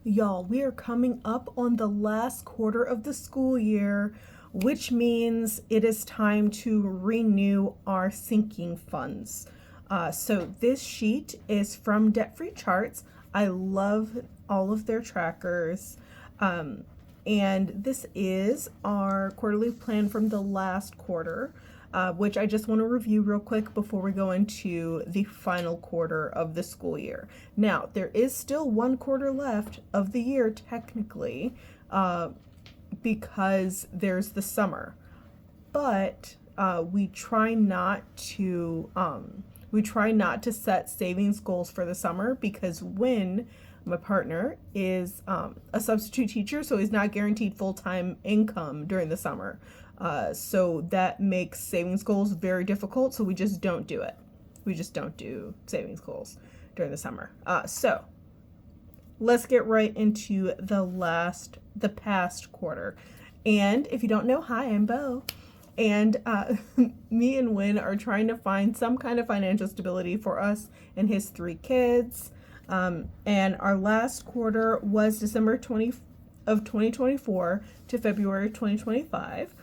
Y'all, we are coming up on the last quarter of the school year, which means it is time to renew our sinking funds. So this sheet is from Debt Free Charts. I love all of their trackers. And this is our quarterly plan from the last quarter, which I just want to review real quick before we go into the final quarter of the school year. Now, there is still one quarter left of the year, technically, because there's the summer. But we try not to set savings goals for the summer because when my partner is a substitute teacher, so he's not guaranteed full-time income during the summer. So that makes savings goals very difficult, so we just don't do it. We just don't do savings goals during the summer. So let's get right into the past quarter. And if you don't know, hi, I'm Bo. And me and Win are trying to find some kind of financial stability for us and his 3 kids. And our last quarter was December 2024 to February 2025.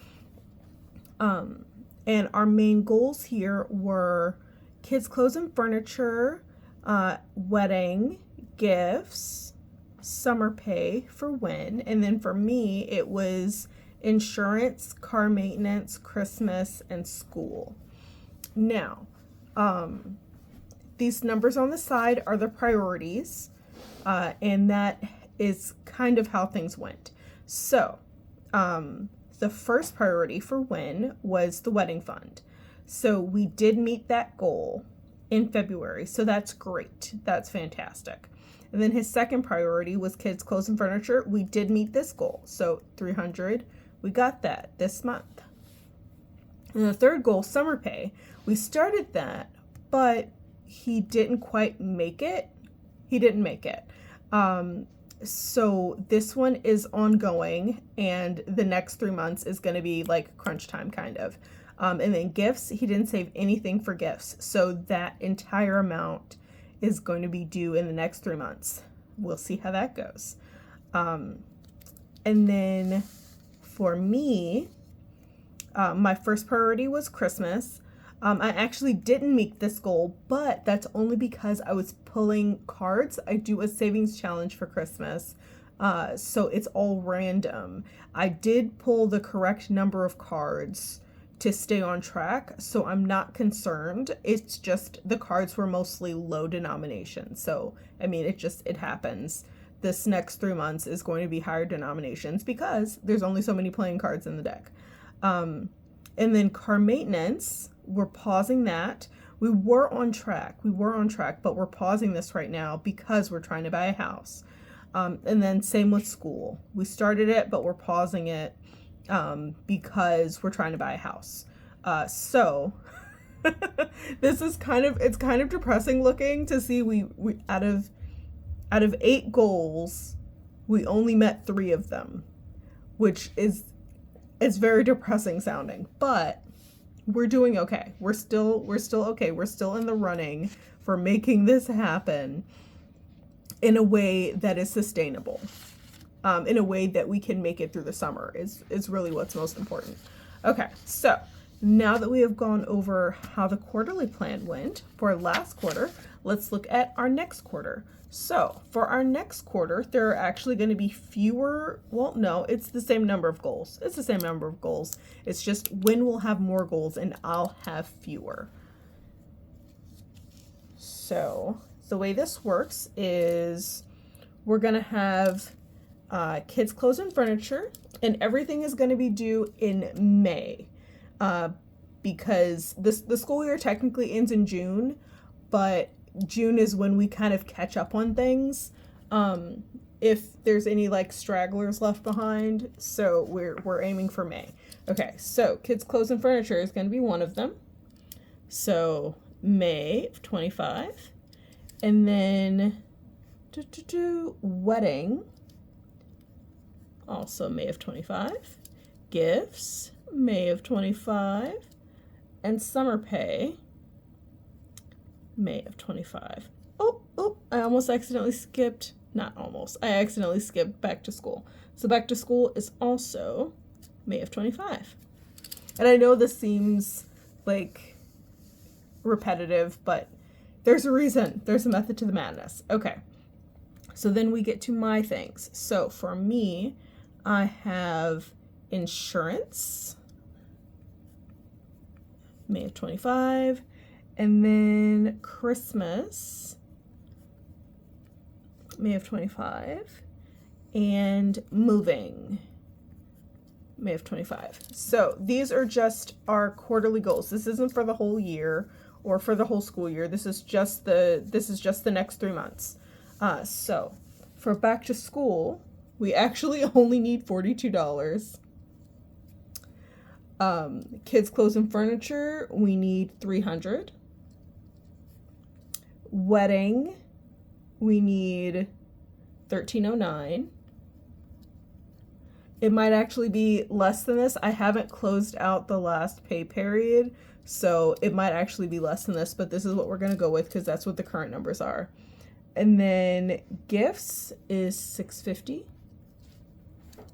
And our main goals here were kids' clothes and furniture, wedding, gifts, summer pay for Win, and then for me, it was insurance, car maintenance, Christmas, and school. Now, these numbers on the side are the priorities, and that is kind of how things went. So, the first priority for Win was the wedding fund. So we did meet that goal in February, so that's great. That's fantastic. And then his second priority was kids' clothes and furniture. We did meet this goal, so $300. We got that this month. And the third goal, summer pay, we started that, but he didn't quite make it. He didn't make it. So this one is ongoing, and the next 3 months is going to be like crunch time, kind of. And then gifts, he didn't save anything for gifts. So that entire amount is going to be due in the next 3 months. We'll see how that goes. And then for me, my first priority was Christmas. I actually didn't meet this goal, but that's only because I was pulling cards. I do a savings challenge for Christmas, so it's all random. I did pull the correct number of cards to stay on track, so I'm not concerned. It's just the cards were mostly low denomination, so I mean, it happens. This next 3 months is going to be higher denominations because there's only so many playing cards in the deck. And then car maintenance, we're pausing that. We were on track, but we're pausing this right now because we're trying to buy a house. And then same with school. We started it, but we're pausing it because we're trying to buy a house. So this is kind of depressing looking to see we out of 8 goals, we only met 3 of them, which is very depressing sounding, but we're doing okay. We're still okay. We're still in the running for making this happen in a way that is sustainable, in a way that we can make it through the summer is really what's most important. Okay, so now that we have gone over how the quarterly plan went for last quarter, let's look at our next quarter. So for our next quarter, there are actually going to be fewer, well, no, it's the same number of goals. It's the same number of goals. It's just Win will have more goals and I'll have fewer. So the way this works is we're going to have kids' clothes and furniture, and everything is going to be due in May because the school year technically ends in June, but June is when we kind of catch up on things, if there's any like stragglers left behind. So we're aiming for May. Okay, so kids' clothes and furniture is going to be one of them. So May of 25, and then wedding, also May of 25, gifts, May of 25, and summer pay, May of 25. Oh, I almost accidentally skipped not almost. I accidentally skipped back to school. So back to school is also May of 25. And I know this seems like repetitive, but there's a reason. There's a method to the madness. Okay. So then we get to my things. So for me, I have insurance, May of 25, and then Christmas, May of 25, and moving, May of 25. So these are just our quarterly goals. This isn't for the whole year or for the whole school year. This is just the next 3 months. So for back to school, we actually only need $42. Kids' clothes and furniture, we need $300. Wedding, we need $13.09. It might actually be less than this. I haven't closed out the last pay period, so it might actually be less than this, but this is what we're going to go with because that's what the current numbers are. And then gifts is $650.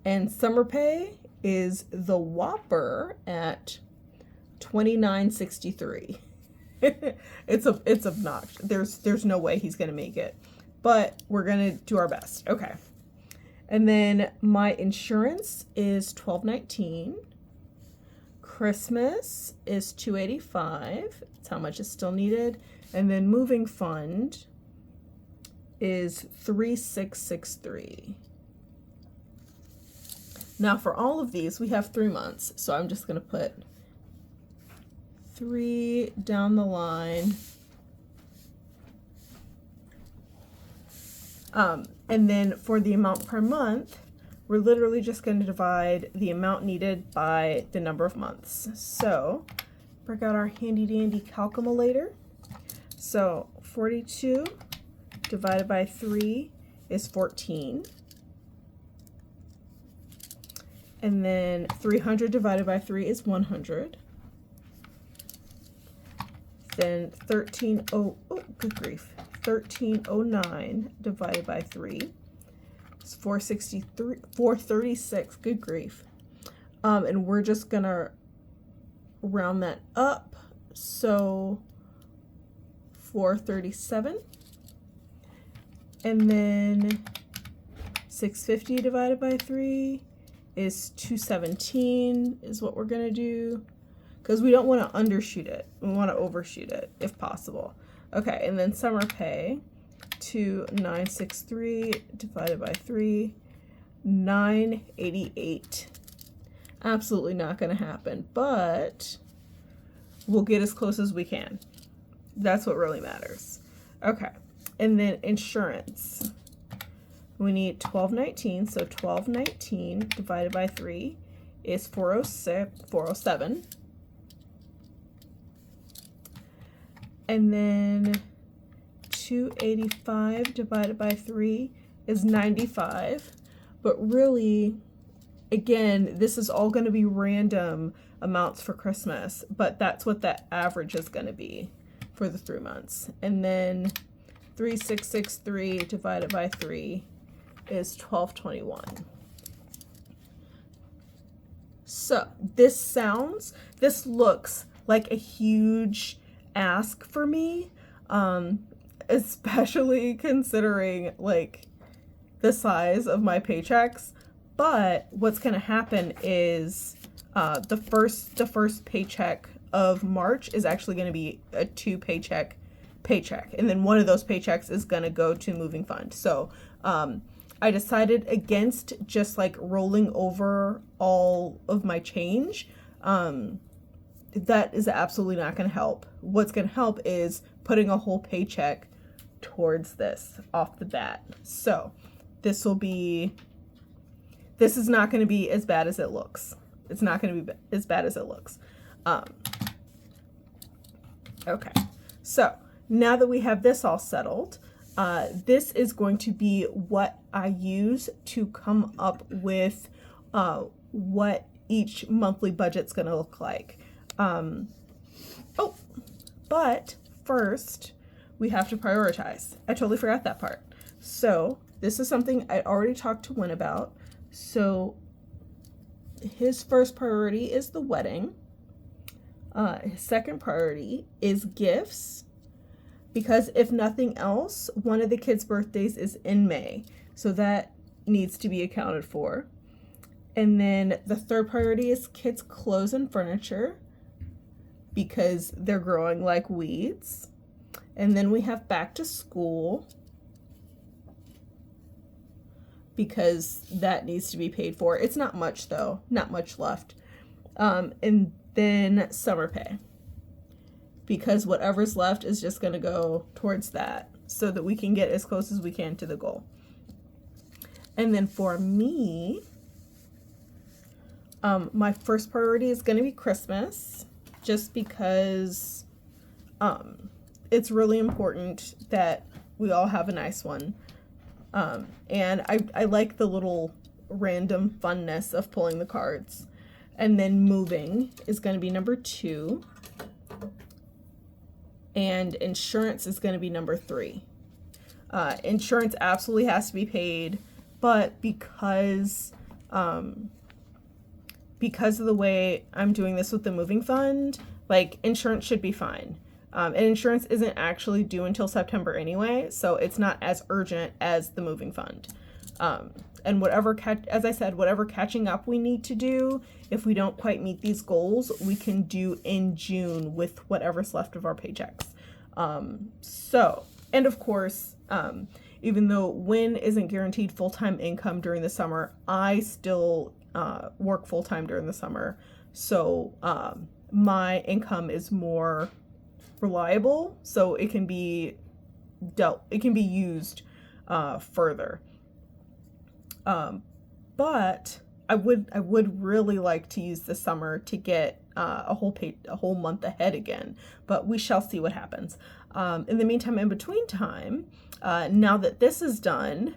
And summer pay is the Whopper at $29.63. It's obnoxious. There's no way he's gonna make it, but we're gonna do our best. Okay. And then my insurance is $12.19. Christmas is $285. That's how much is still needed. And then moving fund is $3663. Now for all of these, we have 3 months. So I'm just going to put 3 down the line. And then for the amount per month, we're literally just going to divide the amount needed by the number of months. So break out our handy dandy calculator. So 42 divided by 3 is 14. And then 300 divided by 3 is 100. Then 1309 divided by 3 is 436. Good grief. And we're just gonna round that up. So 437. And then 650 divided by 3 is 217 is what we're gonna do, because we don't want to undershoot it. We want to overshoot it if possible. Okay, and then summer pay, 2963 divided by 3, 988. Absolutely not going to happen, but we'll get as close as we can. That's what really matters. Okay, and then insurance. We need 1219, so 1219 divided by 3 is 407. And then 285 divided by 3 is 95. But really, again, this is all going to be random amounts for Christmas, but that's what that average is going to be for the 3 months. And then 3663 divided by 3 is 1221. So this looks like a huge ask for me, especially considering like the size of my paychecks. But what's going to happen is the first paycheck of March is actually going to be a 2 paycheck, and then one of those paychecks is going to go to moving fund. So I decided against just like rolling over all of my change. That is absolutely not going to help. What's going to help is putting a whole paycheck towards this off the bat. So this is not going to be as bad as it looks. It's not going to be as bad as it looks. Okay, so now that we have this all settled, this is going to be what I use to come up with what each monthly budget's going to look like. But first we have to prioritize. I totally forgot that part. So this is something I already talked to Win about. So his first priority is the wedding. His second priority is gifts, because if nothing else, one of the kids' birthdays is in May. So that needs to be accounted for. And then the third priority is kids' clothes and furniture, because they're growing like weeds. And then we have back to school, because that needs to be paid for. It's not much though, not much left. And then summer pay, because whatever's left is just going to go towards that so that we can get as close as we can to the goal. And then for me, my first priority is going to be Christmas, just because it's really important that we all have a nice one. And I like the little random funness of pulling the cards. And then moving is going to be number 2. And insurance is going to be number 3. Insurance absolutely has to be paid, but because of the way I'm doing this with the moving fund, like, insurance should be fine. And insurance isn't actually due until September anyway, so it's not as urgent as the moving fund. And whatever catching up we need to do, if we don't quite meet these goals, we can do in June with whatever's left of our paychecks. And of course, even though Win isn't guaranteed full-time income during the summer, I still work full-time during the summer. So my income is more reliable, so it can be used further. But I would really like to use the summer to get a whole month ahead again, but we shall see what happens. In the meantime, in between time, now that this is done,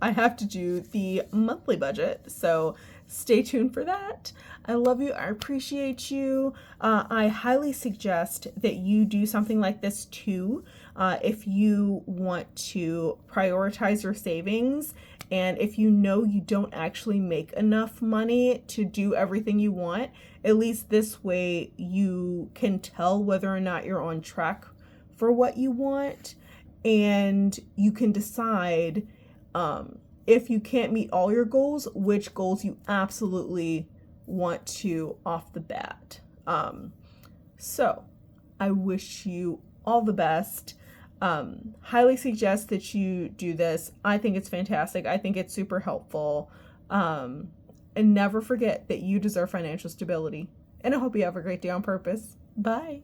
I have to do the monthly budget, so stay tuned for that. I love you. I appreciate you. I highly suggest that you do something like this too, if you want to prioritize your savings, and if you know you don't actually make enough money to do everything you want. At least this way you can tell whether or not you're on track for what you want, and you can decide if you can't meet all your goals, which goals you absolutely want to off the bat. So I wish you all the best. Highly suggest that you do this. I think it's fantastic. I think it's super helpful. And never forget that you deserve financial stability. And I hope you have a great day on purpose. Bye.